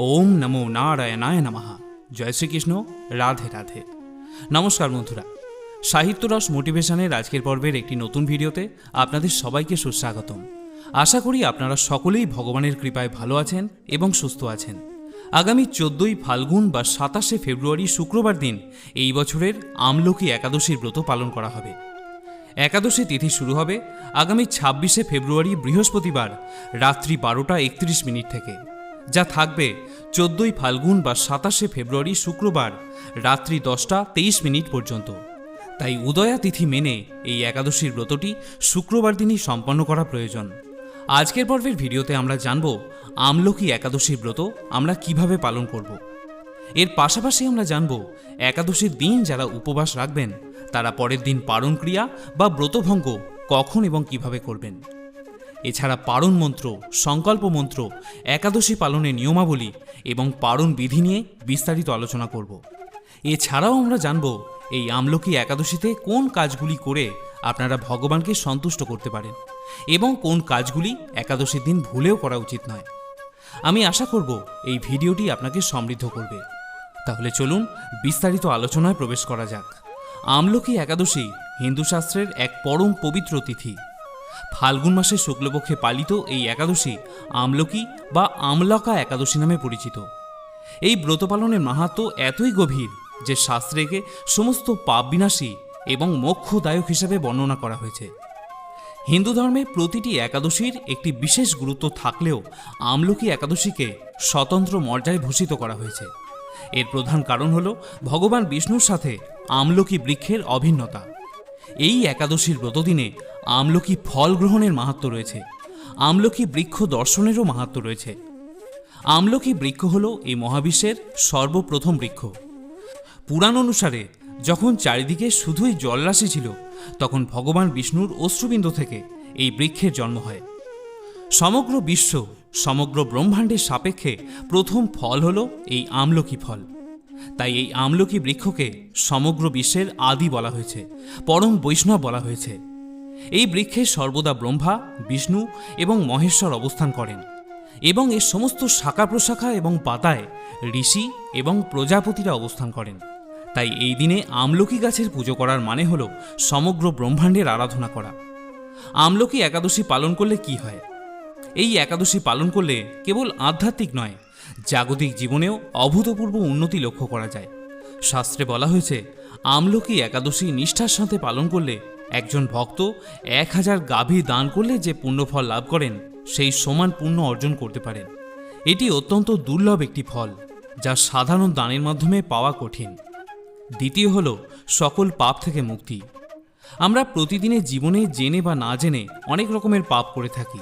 ওম নমো নারায়ণায় নমঃ। জয় শ্রীকৃষ্ণ। রাধে রাধে। নমস্কার বন্ধুরা, সাহিত্যরস মোটিভেশনের আজকের পর্বের একটি নতুন ভিডিওতে আপনাদের সবাইকে সুস্বাগতম। আশা করি আপনারা সকলেই ভগবানের কৃপায় ভালো আছেন এবং সুস্থ আছেন। আগামী 14ই ফাল্গুন বা 27শে ফেব্রুয়ারি শুক্রবার দিন এই বছরের আমলকি একাদশীর ব্রত পালন করা হবে। একাদশী তিথি শুরু হবে আগামী 26শে ফেব্রুয়ারি বৃহস্পতিবার রাত্রি 12:31 থেকে, যা থাকবে 14ই ফাল্গুন বা 27শে ফেব্রুয়ারি শুক্রবার রাত্রি 10:23 পর্যন্ত। তাই উদয়া তিথি মেনে এই একাদশীর ব্রতটি শুক্রবার দিনই সম্পন্ন করা প্রয়োজন। আজকের পর্বের ভিডিওতে আমরা জানব আমলকি একাদশীর ব্রত আমরা কিভাবে পালন করব। এর পাশাপাশি আমরা জানব একাদশীর দিন যারা উপবাস রাখবেন তারা পরের দিন পারণ ক্রিয়া বা ব্রতভঙ্গ কখন এবং কিভাবে করবেন। এছাড়া পারণ মন্ত্র, সংকল্প মন্ত্র, একাদশী পালনের নিয়মাবলী এবং পারণ বিধি নিয়ে বিস্তারিত আলোচনা করব। এছাড়াও আমরা জানব এই আমলকি একাদশীতে কোন কাজগুলি করে আপনারা ভগবানকে সন্তুষ্ট করতে পারেন এবং কোন কাজগুলি একাদশীর দিন ভুলেও করা উচিত নয়। আমি আশা করব এই ভিডিওটি আপনাকে সমৃদ্ধ করবে। তাহলে চলুন বিস্তারিত আলোচনায় প্রবেশ করা যাক। আমলকি একাদশী হিন্দু শাস্ত্রের এক পরম পবিত্র তিথি। ফাল্গুন মাসের শুক্লপক্ষে পালিত এই একাদশী আমলকি বা আমলকা একাদশী নামে পরিচিত। এই ব্রত পালনের মাহাত্ম্য এতই গভীর যে শাস্ত্রে একে সমস্ত পাপ বিনাশী এবং মোক্ষদায়ক হিসেবে বর্ণনা করা হয়েছে। হিন্দু ধর্মে প্রতিটি একাদশীর একটি বিশেষ গুরুত্ব থাকলেও আমলকি একাদশীকে স্বতন্ত্র মর্যাদায় ভূষিত করা হয়েছে। এর প্রধান কারণ হল ভগবান বিষ্ণুর সাথে আমলকি বৃক্ষের অভিন্নতা। এই একাদশীর ব্রতদিনে আমলকি ফল গ্রহণের মাহাত্ম্য রয়েছে। আমলকি বৃক্ষ দর্শনেরও মাহাত্ম্য রয়েছে। আমলকি বৃক্ষ হল এই মহাবিশ্বের সর্বপ্রথম বৃক্ষ। পুরাণ অনুসারে যখন চারিদিকে শুধুই জলরাশি ছিল তখন ভগবান বিষ্ণুর অশ্রুবিন্দু থেকে এই বৃক্ষের জন্ম হয়। সমগ্র বিশ্ব, সমগ্র ব্রহ্মাণ্ডের সাপেক্ষে প্রথম ফল হল এই আমলকি ফল। তাই এই আমলকি বৃক্ষকে সমগ্র বিশ্বের আদি বলা হয়েছে, পরম বৈষ্ণব বলা হয়েছে। এই বৃক্ষে সর্বদা ব্রহ্মা, বিষ্ণু এবং মহেশ্বর অবস্থান করেন এবং এর সমস্ত শাখা প্রশাখা এবং পাতায় ঋষি এবং প্রজাপতিরা অবস্থান করেন। তাই এই দিনে আমলকি গাছের পুজো করার মানে হল সমগ্র ব্রহ্মাণ্ডের আরাধনা করা। আমলকি একাদশী পালন করলে কি হয়? এই একাদশী পালন করলে কেবল আধ্যাত্মিক নয়, জাগতিক জীবনেও অভূতপূর্ব উন্নতি লক্ষ্য করা যায়। শাস্ত্রে বলা হয়েছে আমলকি একাদশী নিষ্ঠার সাথে পালন করলে একজন ভক্ত 1000 গাভী দান করলে যে পুণ্যফল লাভ করেন সেই সমান পুণ্য অর্জন করতে পারেন। এটি অত্যন্ত দুর্লভ একটি ফল যা সাধারণ দানের মাধ্যমে পাওয়া কঠিন। দ্বিতীয় হল সকল পাপ থেকে মুক্তি। আমরা প্রতিদিনের জীবনে জেনে বা না জেনে অনেক রকমের পাপ করে থাকি।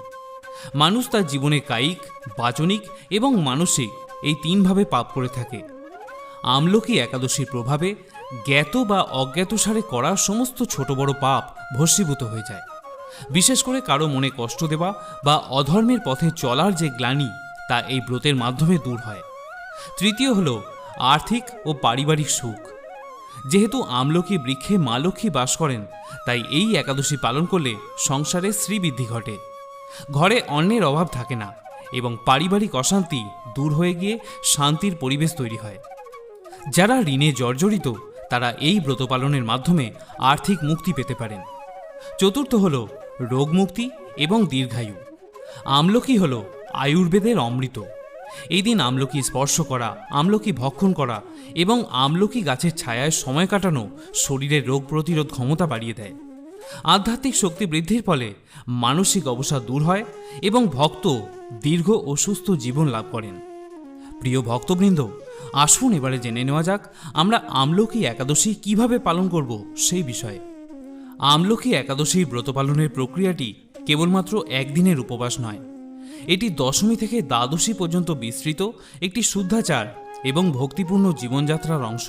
মানুষ তার জীবনে কায়িক, বাচনিক এবং মানসিক এই 3 ভাবে পাপ করে থাকে। আমলকি একাদশীর প্রভাবে জ্ঞাত বা অজ্ঞাতসারে করা সমস্ত ছোট বড় পাপ ভস্মীভূত হয়ে যায়। বিশেষ করে কারো মনে কষ্ট দেওয়া বা অধর্মের পথে চলার যে গ্লানি তা এই ব্রতের মাধ্যমে দূর হয়। তৃতীয় হল আর্থিক ও পারিবারিক সুখ। যেহেতু আমলকি বৃক্ষে মা লক্ষ্মী বাস করেন তাই এই একাদশী পালন করলে সংসারে শ্রীবৃদ্ধি ঘটে, ঘরে অন্নের অভাব থাকে না এবং পারিবারিক অশান্তি দূর হয়ে গিয়ে শান্তির পরিবেশ তৈরি হয়। যারা ঋণে জর্জরিত তারা এই ব্রত পালনের মাধ্যমে আর্থিক মুক্তি পেতে পারেন। চতুর্থ হল রোগ মুক্তি এবং দীর্ঘায়ু। আমলকি হল আয়ুর্বেদের অমৃত। এই দিন আমলকি স্পর্শ করা, আমলকি ভক্ষণ করা এবং আমলকি গাছের ছায়ায় সময় কাটানো শরীরের রোগ প্রতিরোধ ক্ষমতা বাড়িয়ে দেয়। আধ্যাত্মিক শক্তি বৃদ্ধির ফলে মানসিক অবসাদ দূর হয় এবং ভক্ত দীর্ঘ ও সুস্থ জীবন লাভ করেন। প্রিয় ভক্তবৃন্দ, আসুন এবারে জেনে নেওয়া যাক আমরা আমলকি একাদশী কিভাবে পালন করব সেই বিষয়ে। আমলকি একাদশীর ব্রত পালনের প্রক্রিয়াটি কেবলমাত্র একদিনের উপবাস নয়, এটি দশমী থেকে দ্বাদশী পর্যন্ত বিস্তৃত একটি শুদ্ধাচার এবং ভক্তিপূর্ণ জীবনযাত্রার অংশ।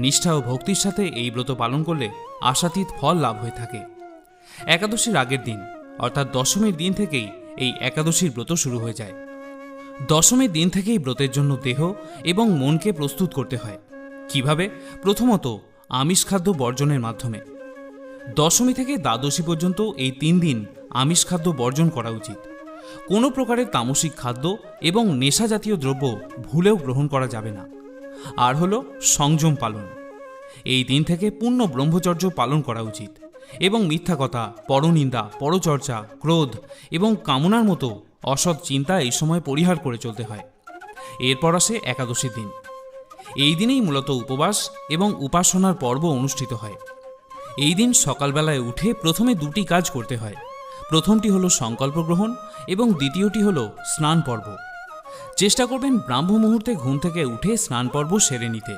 নিষ্ঠা ও ভক্তির সাথে এই ব্রত পালন করলে আশাতীত ফল লাভ হয়ে থাকে। একাদশীর আগের দিন অর্থাৎ দশমীর দিন থেকেই এই একাদশীর ব্রত শুরু হয়ে যায়। দশমীর দিন থেকেই ব্রতের জন্য দেহ এবং মনকে প্রস্তুত করতে হয়। কিভাবে? প্রথমত আমিষ খাদ্য বর্জনের মাধ্যমে। দশমী থেকে দ্বাদশী পর্যন্ত এই 3 দিন আমিষ খাদ্য বর্জন করা উচিত। কোনো প্রকারের তামসিক খাদ্য এবং নেশা জাতীয় দ্রব্য ভুলেও গ্রহণ করা যাবে না। আর হলো সংযম পালন। এই দিন থেকে পূর্ণ ব্রহ্মচর্য পালন করা উচিত এবং মিথ্যা কথা, পরনিন্দা, পরচর্চা, ক্রোধ এবং কামনার মতো অসৎ চিন্তা এই সময় পরিহার করে চলতে হয়। এরপর আসে একাদশীর দিন। এই দিনেই মূলত উপবাস এবং উপাসনার পর্ব অনুষ্ঠিত হয়। এই দিন সকালবেলায় উঠে প্রথমে দুটি কাজ করতে হয়। প্রথমটি হলো সংকল্প গ্রহণ এবং দ্বিতীয়টি হলো স্নান পর্ব। চেষ্টা করবেন ব্রাহ্ম মুহূর্তে ঘুম থেকে উঠে স্নান পর্ব সেরে নিতে।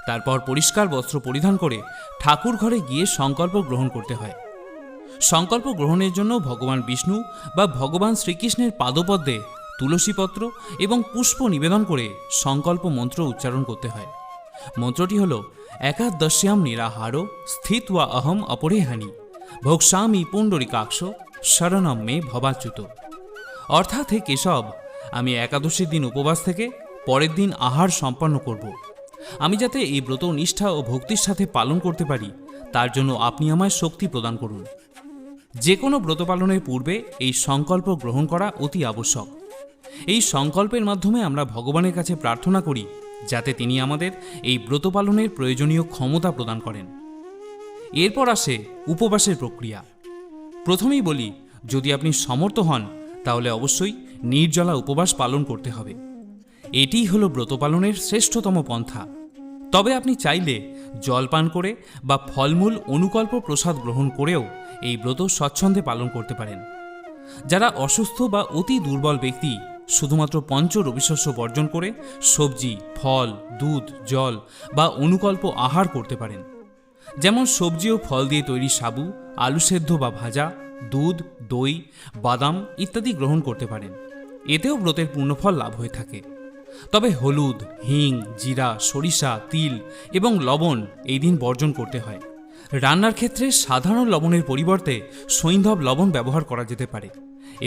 তারপর পরিষ্কার বস্ত্র পরিধান করে ঠাকুর ঘরে গিয়ে সংকল্প গ্রহণ করতে হয়। সংকল্প গ্রহণের জন্য ভগবান বিষ্ণু বা ভগবান শ্রীকৃষ্ণের পাদপদ্মে তুলসীপত্র এবং পুষ্প নিবেদন করে সংকল্প মন্ত্র উচ্চারণ করতে হয়। মন্ত্রটি হল একাদশ্যাম নিরাহারো স্থিত্বা অহম অপরেহানি ভোক্সামি পুণ্ডরিকাক্ষ শরণম মে ভবাচ্যুত। অর্থাৎ হে কেশব, আমি একাদশীর দিন উপবাস থেকে পরের দিন আহার সম্পন্ন করব। আমি যাতে এই ব্রত নিষ্ঠা ও ভক্তির সাথে পালন করতে পারি, তার জন্য আপনি আমায় শক্তি প্রদান করুন। যে কোনো ব্রত পালনের পূর্বে এই সংকল্প গ্রহণ করা অতি আবশ্যক। এই সংকল্পের মাধ্যমে আমরা ভগবানের কাছে প্রার্থনা করি যাতে তিনি আমাদের এই ব্রত পালনের প্রয়োজনীয় ক্ষমতা প্রদান করেন। এরপর আসে উপবাসের প্রক্রিয়া। প্রথমেই বলি, যদি আপনি সমর্থ হন তাহলে অবশ্যই নির্জলা উপবাস পালন করতে হবে। এটিই হলো ব্রত পালনের শ্রেষ্ঠতম পন্থা। তবে আপনি চাইলে জল পান করে বা ফলমূল অনুকল্প প্রসাদ গ্রহণ করেও এই ব্রত স্বচ্ছন্দে পালন করতে পারেন। যারা অসুস্থ বা অতি দুর্বল ব্যক্তি শুধুমাত্র পঞ্চ রবিশস্য বর্জন করে সবজি, ফল, দুধ, জল বা অনুকল্প আহার করতে পারেন। যেমন সবজি ও ফল দিয়ে তৈরি সাবু, আলু সেদ্ধ বা ভাজা, দুধ, দই, বাদাম ইত্যাদি গ্রহণ করতে পারেন। এতেও ব্রতের পূর্ণফল লাভ হয়ে থাকে। তবে হলুদ, হিং, জিরা, সরিষা, তিল এবং লবণ এই দিন বর্জন করতে হয়। রান্নার ক্ষেত্রে সাধারণ লবণের পরিবর্তে সৈন্ধব লবণ ব্যবহার করা যেতে পারে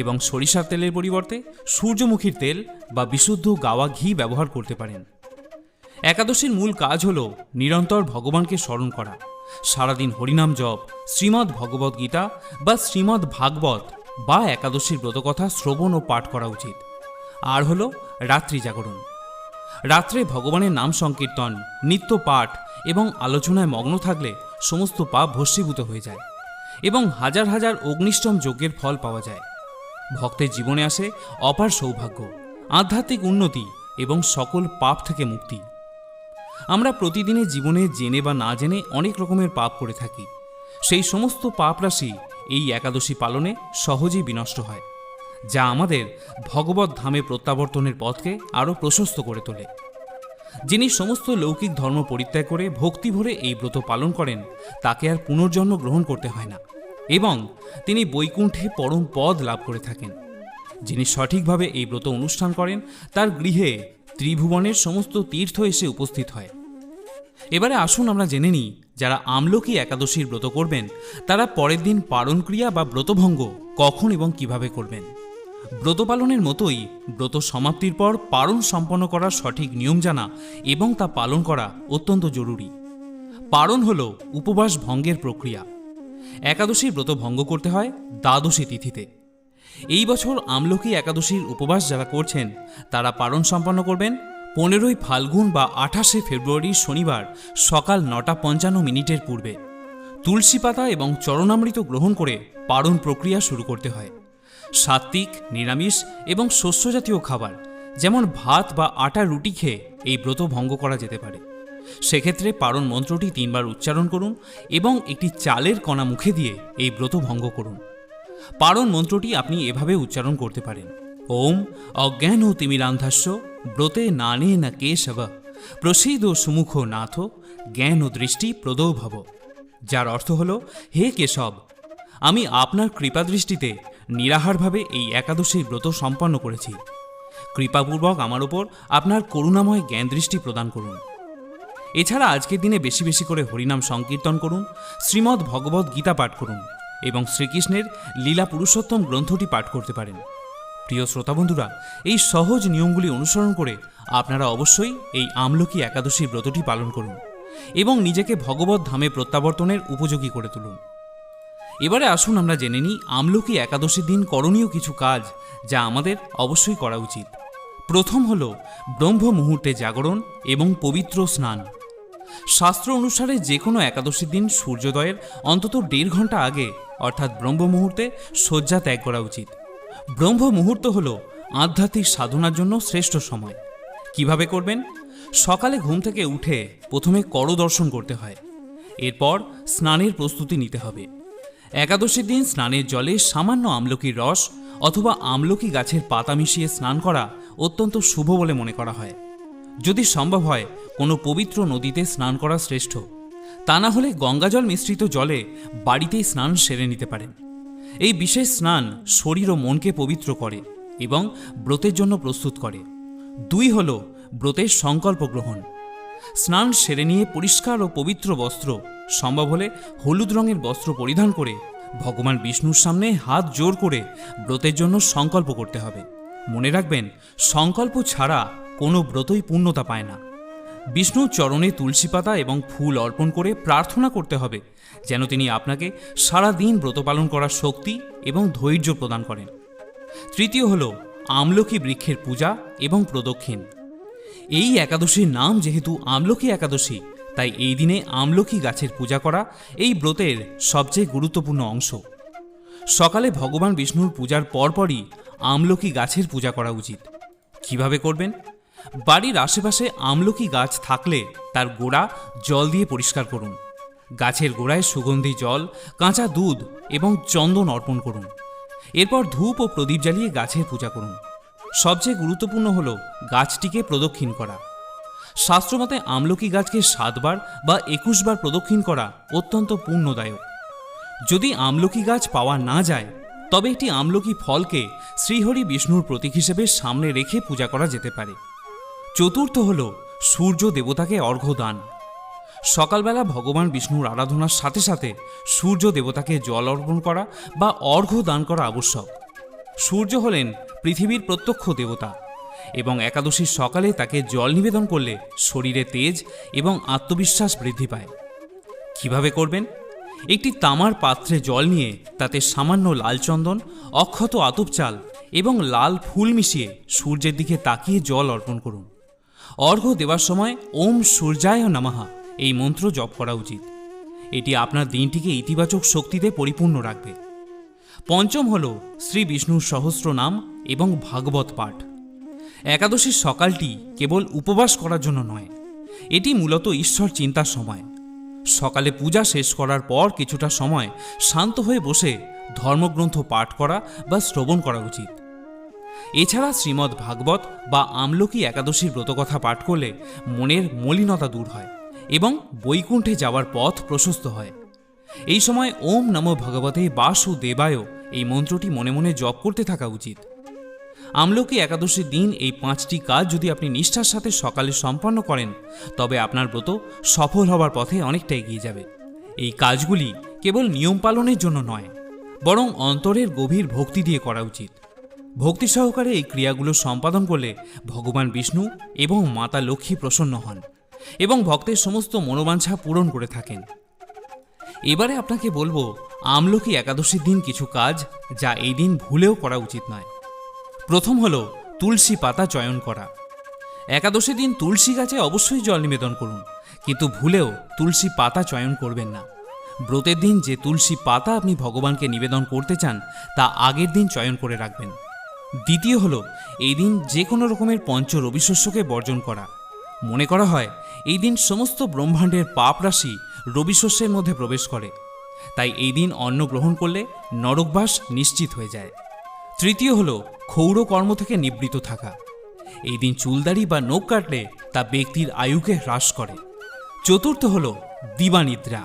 এবং সরিষার তেলের পরিবর্তে সূর্যমুখীর তেল বা বিশুদ্ধ গাওয়া ঘি ব্যবহার করতে পারেন। একাদশীর মূল কাজ হল নিরন্তর ভগবানকে স্মরণ করা, সারাদিন হরিনাম জপ, শ্রীমদ্ ভগবদ্ গীতা বা শ্রীমদ্ ভাগবত বা একাদশীর ব্রতকথা শ্রবণ ও পাঠ করা উচিত। আর হল রাত্রি জাগরণ। রাত্রে ভগবানের নাম সংকীর্তন, নিত্য পাঠ এবং আলোচনায় মগ্ন থাকলে সমস্ত পাপ ভস্মীভূত হয়ে যায় এবং হাজার হাজার অগ্নিষ্টম যজ্ঞের ফল পাওয়া যায়। ভক্তের জীবনে আসে অপার সৌভাগ্য, আধ্যাত্মিক উন্নতি এবং সকল পাপ থেকে মুক্তি। আমরা প্রতিদিনের জীবনে জেনে বা না জেনে অনেক রকমের পাপ করে থাকি। সেই সমস্ত পাপ রাশি এই একাদশী পালনে সহজেই বিনষ্ট হয়, যা আমাদের ভগবত ধামে প্রত্যাবর্তনের পথকে আরও প্রশস্ত করে তোলে। যিনি সমস্ত লৌকিক ধর্ম পরিত্যাগ করে ভক্তি ভরে এই ব্রত পালন করেন, তাকে আর পুনর্জন্ম গ্রহণ করতে হয় না এবং তিনি বৈকুণ্ঠে পরম পদ লাভ করে থাকেন। যিনি সঠিকভাবে এই ব্রত অনুষ্ঠান করেন, তার গৃহে ত্রিভুবনের সমস্ত তীর্থ এসে উপস্থিত হয়। এবারে আসুন আমরা জেনে নিই, যারা আমলকি একাদশীর ব্রত করবেন তারা পরের দিন পারণ ক্রিয়া বা ব্রতভঙ্গ কখন এবং কিভাবে করবেন। ব্রত পালনের মতোই ব্রত সমাপ্তির পর পারণ সম্পন্ন করার সঠিক নিয়ম জানা এবং তা পালন করা অত্যন্ত জরুরি। পারণ হল উপবাস ভঙ্গের প্রক্রিয়া। একাদশীর ব্রত ভঙ্গ করতে হয় দ্বাদশী তিথিতে। এই বছর আমলকি একাদশীর উপবাস যারা করছেন তারা পারণ সম্পন্ন করবেন 15ই ফাল্গুন বা 28শে ফেব্রুয়ারি শনিবার সকাল 9:55 পূর্বে। তুলসী পাতা এবং চরণামৃত গ্রহণ করে পারণ প্রক্রিয়া শুরু করতে হয়। সাত্ত্বিক, নিরামিষ এবং শস্যজাতীয় খাবার যেমন ভাত বা আটা রুটি খেয়ে এই ব্রত ভঙ্গ করা যেতে পারে। সেক্ষেত্রে পারণ মন্ত্রটি 3 বার উচ্চারণ করুন এবং একটি চালের কণা মুখে দিয়ে এই ব্রত ভঙ্গ করুন। পারণ মন্ত্রটি আপনি এভাবে উচ্চারণ করতে পারেন: ওম অজ্ঞান তিমিরান্ধাস্য ব্রতে নানে না কেশব প্রসীদ সুমুখ নাথ জ্ঞান ও দৃষ্টি প্রদৌ ভব। যার অর্থ হল, হে কেশব, আমি আপনার কৃপা দৃষ্টিতে নিরাহারভাবে এই একাদশীর ব্রত সম্পন্ন করেছি। কৃপাপূর্বক আমার ওপর আপনার করুণাময় জ্ঞান দৃষ্টি প্রদান করুন। এছাড়া আজকের দিনে বেশি বেশি করে হরিনাম সংকীর্তন করুন, শ্রীমদ্ ভগবদ্ গীতা পাঠ করুন এবং শ্রীকৃষ্ণের লীলা পুরুষোত্তম গ্রন্থটি পাঠ করতে পারেন। প্রিয় শ্রোতা বন্ধুরা, এই সহজ নিয়মগুলি অনুসরণ করে আপনারা অবশ্যই এই আমলকি একাদশীর ব্রতটি পালন করুন এবং নিজেকে ভগবত ধামে প্রত্যাবর্তনের উপযোগী করে তুলুন। এবারে আসুন আমরা জেনে নিই আমলকি একাদশীর দিন করণীয় কিছু কাজ যা আমাদের অবশ্যই করা উচিত। প্রথম হল ব্রহ্ম মুহূর্তে জাগরণ এবং পবিত্র স্নান। শাস্ত্র অনুসারে যে কোনো একাদশীর দিন সূর্যোদয়ের অন্তত 1.5 ঘন্টা আগে অর্থাৎ ব্রহ্ম মুহূর্তে শয্যা ত্যাগ করা উচিত। ব্রহ্ম মুহূর্ত হল আধ্যাত্মিক সাধনার জন্য শ্রেষ্ঠ সময়। কিভাবে করবেন? সকালে ঘুম থেকে উঠে প্রথমে কর দর্শন করতে হয়, এরপর স্নানের প্রস্তুতি নিতে হবে। একাদশীর দিন স্নানের জলে সামান্য আমলকির রস অথবা আমলকি গাছের পাতা মিশিয়ে স্নান করা অত্যন্ত শুভ বলে মনে করা হয়। যদি সম্ভব হয় কোনো পবিত্র নদীতে স্নান করা শ্রেষ্ঠ, তা না হলে গঙ্গাজল মিশ্রিত জলে বাড়িতেই স্নান সেরে নিতে পারেন। এই বিশেষ স্নান শরীর ও মনকে পবিত্র করে এবং ব্রতের জন্য প্রস্তুত করে। 2 হল ব্রতের সংকল্প গ্রহণ। স্নান সেরে নিয়ে পরিষ্কার ও পবিত্র বস্ত্র, সম্ভব হলে হলুদ রঙের বস্ত্র পরিধান করে ভগবান বিষ্ণুর সামনে হাত জোর করে ব্রতের জন্য সংকল্প করতে হবে। মনে রাখবেন, সংকল্প ছাড়া কোনো ব্রতই পূর্ণতা পায় না। বিষ্ণুর চরণে তুলসী পাতা এবং ফুল অর্পণ করে প্রার্থনা করতে হবে যেন তিনি আপনাকে সারা দিন ব্রত পালন করার শক্তি এবং ধৈর্য প্রদান করেন। 3 হল আমলকি বৃক্ষের পূজা এবং প্রদক্ষিণ। এই একাদশীর নাম যেহেতু আমলকি একাদশী, তাই এই দিনে আমলকি গাছের পূজা করা এই ব্রতের সবচেয়ে গুরুত্বপূর্ণ অংশ। সকালে ভগবান বিষ্ণুর পূজার পরপরই আমলকি গাছের পূজা করা উচিত। কিভাবে করবেন? বাড়ির আশেপাশে আমলকি গাছ থাকলে তার গোড়া জল দিয়ে পরিষ্কার করুন। গাছের গোড়ায় সুগন্ধি জল, কাঁচা দুধ এবং চন্দন অর্পণ করুন। এরপর ধূপ ও প্রদীপ জ্বালিয়ে গাছের পূজা করুন। সবচেয়ে গুরুত্বপূর্ণ হল গাছটিকে প্রদক্ষিণ করা। শাস্ত্রমতে আমলকি গাছকে 7 বার বা 21 বার প্রদক্ষিণ করা অত্যন্ত পুণ্যদায়ক। যদি আমলকি গাছ পাওয়া না যায়, তবে একটি আমলকি ফলকে শ্রীহরি বিষ্ণুর প্রতীক হিসেবে সামনে রেখে পূজা করা যেতে পারে। 4 হল সূর্য দেবতাকে অর্ঘ্য দান। সকালবেলা ভগবান বিষ্ণুর আরাধনার সাথে সাথে সূর্য দেবতাকে জল অর্পণ করা বা অর্ঘ্য দান করা আবশ্যক। সূর্য হলেন পৃথিবীর প্রত্যক্ষ দেবতা এবং একাদশীর সকালে তাকে জল নিবেদন করলে শরীরে তেজ এবং আত্মবিশ্বাস বৃদ্ধি পায়। কিভাবে করবেন? একটি তামার পাত্রে জল নিয়ে তাতে সামান্য লাল চন্দন, অক্ষত আতপ চাল এবং লাল ফুল মিশিয়ে সূর্যের দিকে তাকিয়ে জল অর্পণ করুন। অর্ঘ্য দেওয়ার সময় ওম সূর্যায় নমঃ এই মন্ত্র জপ করা উচিত। এটি আপনার দিনটিকে ইতিবাচক শক্তিতে পরিপূর্ণ রাখবে। 5 হল শ্রী বিষ্ণুর সহস্র নাম এবং ভাগবত পাঠ। একাদশীর সকালটি কেবল উপবাস করার জন্য নয়, এটি মূলত ঈশ্বর চিন্তার সময়। সকালে পূজা শেষ করার পর কিছুটা সময় শান্ত হয়ে বসে ধর্মগ্রন্থ পাঠ করা বা শ্রবণ করা উচিত। এছাড়া শ্রীমদ্ ভাগবত বা আমলকি একাদশীর ব্রতকথা পাঠ করলে মনের মলিনতা দূর হয় এবং বৈকুণ্ঠে যাওয়ার পথ প্রশস্ত হয়। এই সময় ওম নমো ভগবতে বাসুদেবায় এই মন্ত্রটি মনে মনে জপ করতে থাকা উচিত। আমলকি একাদশীর দিন এই 5টি কাজ যদি আপনি নিষ্ঠার সাথে সকালে সম্পন্ন করেন, তবে আপনার ব্রত সফল হবার পথে অনেকটা এগিয়ে যাবে। এই কাজগুলি কেবল নিয়ম পালনের জন্য নয়, বরং অন্তরের গভীর ভক্তি দিয়ে করা উচিত। ভক্তি সহকারে এই ক্রিয়াগুলো সম্পাদন করলে ভগবান বিষ্ণু এবং মাতা লক্ষ্মী প্রসন্ন হন এবং ভক্তের সমস্ত মনোবাঞ্ছা পূরণ করে থাকেন। এবারে আপনাকে বলবো আমলকি একাদশীর দিন কিছু কাজ যা এই দিন ভুলেও করা উচিত নয়। প্রথম হল তুলসী পাতা চয়ন করা। একাদশীর দিন তুলসী গাছে অবশ্যই জল নিবেদন করুন, কিন্তু ভুলেও তুলসী পাতা চয়ন করবেন না। ব্রতের দিন যে তুলসী পাতা আপনি ভগবানকে নিবেদন করতে চান তা আগের দিন চয়ন করে রাখবেন। 2 হল এই দিন যে কোনো রকমের পঞ্চ রবিশস্যকে বর্জন করা। মনে করা হয় এই দিন সমস্ত ব্রহ্মাণ্ডের পাপ রাশি রবিশস্যের মধ্যে প্রবেশ করে, তাই এই দিন অন্ন গ্রহণ করলে নরকবাস নিশ্চিত হয়ে যায়। 3 হল ক্ষৌর কর্ম থেকে নিবৃত্ত থাকা। এই দিন চুলদাড়ি বা নখ কাটলে তা ব্যক্তির আয়ুকে হ্রাস করে। 4 হল দিবানিদ্রা।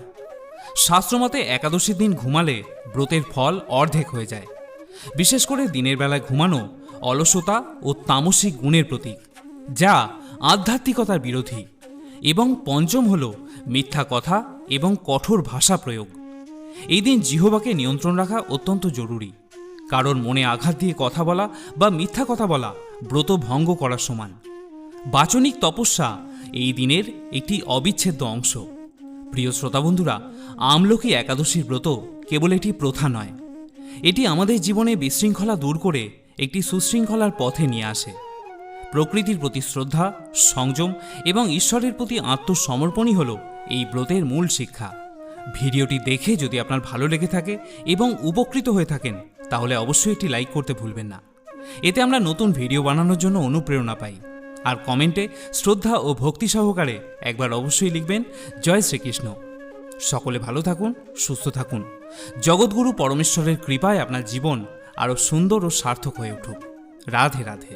শাস্ত্রমতে একাদশীর দিন ঘুমালে ব্রতের ফল অর্ধেক হয়ে যায়। বিশেষ করে দিনের বেলায় ঘুমানো অলসতা ও তামসিক গুণের প্রতীক, যা আধ্যাত্মিকতার বিরোধী। এবং 5 হল মিথ্যা কথা এবং কঠোর ভাষা প্রয়োগ। এই দিন জিহ্বাকে নিয়ন্ত্রণ রাখা অত্যন্ত জরুরি, কারণ মনে আঘাত দিয়ে কথা বলা বা মিথ্যা কথা বলা ব্রত ভঙ্গ করার সমান। বাচনিক তপস্যা এই দিনের একটি অবিচ্ছেদ্য অংশ। প্রিয় শ্রোতা বন্ধুরা, আমলকি একাদশীর ব্রত কেবল একটি প্রথা নয়, এটি আমাদের জীবনে বিশৃঙ্খলা দূর করে একটি সুশৃঙ্খলার পথে নিয়ে আসে। প্রকৃতির প্রতি শ্রদ্ধা, সংযম এবং ঈশ্বরের প্রতি আত্মসমর্পণই হল এই ব্রতের মূল শিক্ষা। ভিডিওটি দেখে যদি আপনার ভালো লেগে থাকে এবং উপকৃত হয়ে থাকেন, তাহলে অবশ্যই একটি লাইক করতে ভুলবেন না। এতে আমরা নতুন ভিডিও বানানোর জন্য অনুপ্রেরণা পাই। আর কমেন্টে শ্রদ্ধা ও ভক্তি সহকারে একবার অবশ্যই লিখবেন জয় শ্রীকৃষ্ণ। সকলে ভালো থাকুন, সুস্থ থাকুন। জগৎগুরু পরমেশ্বরের কৃপায় আপনার জীবন আরও সুন্দর ও সার্থক হয়ে উঠুক। রাধে রাধে।